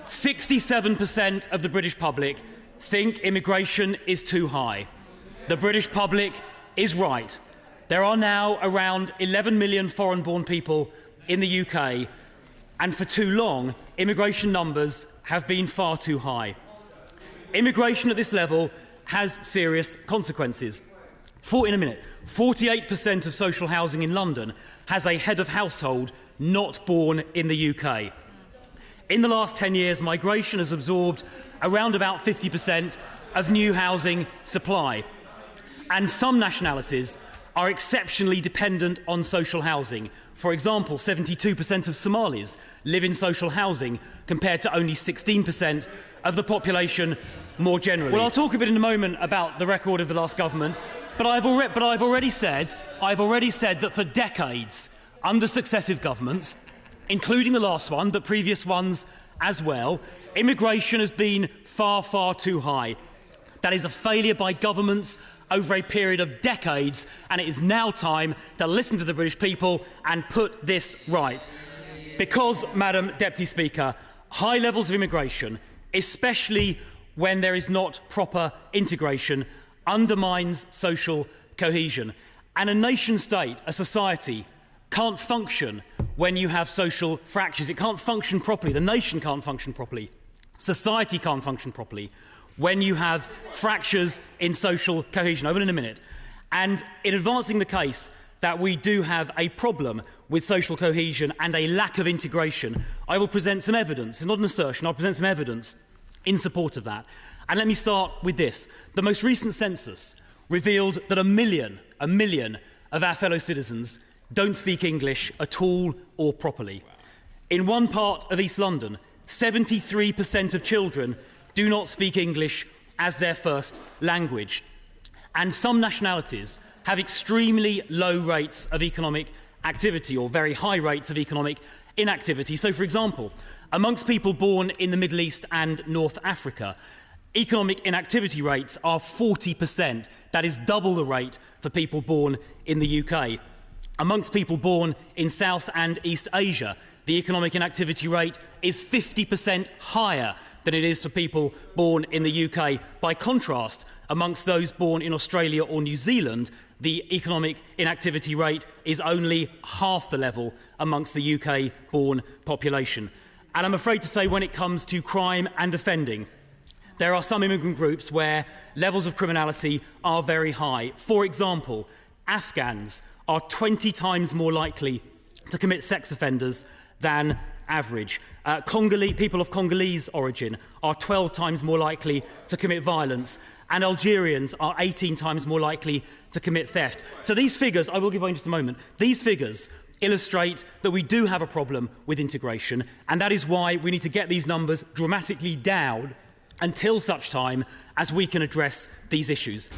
67% of the British public think immigration is too high. The British public is right. There are now around 11 million foreign-born people in the UK, and for too long, immigration numbers have been far too high. Immigration at this level has serious consequences. In a minute, 48% of social housing in London has a head of household not born in the UK. In the last 10 years, migration has absorbed around about 50% of new housing supply. And some nationalities are exceptionally dependent on social housing. For example, 72% of Somalis live in social housing compared to only 16% of the population more generally. Well, I'll talk a bit in a moment about the record of the last government, but I've already said that for decades, under successive governments, including the last one, but previous ones as well, immigration has been far, far too high. That is a failure by governments over a period of decades, and it is now time to listen to the British people and put this right. Because, Madam Deputy Speaker, high levels of immigration, especially when there is not proper integration, undermines social cohesion. And a nation-state, a society, can't function when you have social fractures. It can't function properly. The nation can't function properly. Society can't function properly when you have fractures in social cohesion. Over in a minute. And in advancing the case that we do have a problem with social cohesion and a lack of integration, I will present some evidence. It's not an assertion. I'll present some evidence in support of that. And let me start with this. The most recent census revealed that a million of our fellow citizens don't speak English at all or properly. In one part of East London, 73% of children do not speak English as their first language. And some nationalities have extremely low rates of economic activity, or very high rates of economic inactivity. So, for example, amongst people born in the Middle East and North Africa, economic inactivity rates are 40%. That is double the rate for people born in the UK. Amongst people born in South and East Asia, the economic inactivity rate is 50% higher than it is for people born in the UK. By contrast, amongst those born in Australia or New Zealand, the economic inactivity rate is only half the level amongst the UK-born population. And I'm afraid to say, when it comes to crime and offending, there are some immigrant groups where levels of criminality are very high. For example, Afghans are 20 times more likely to commit sex offenders than average. People of Congolese origin are 12 times more likely to commit violence, and Algerians are 18 times more likely to commit theft. So these figures, I will give way in just a moment, these figures illustrate that we do have a problem with integration, and that is why we need to get these numbers dramatically down until such time as we can address these issues.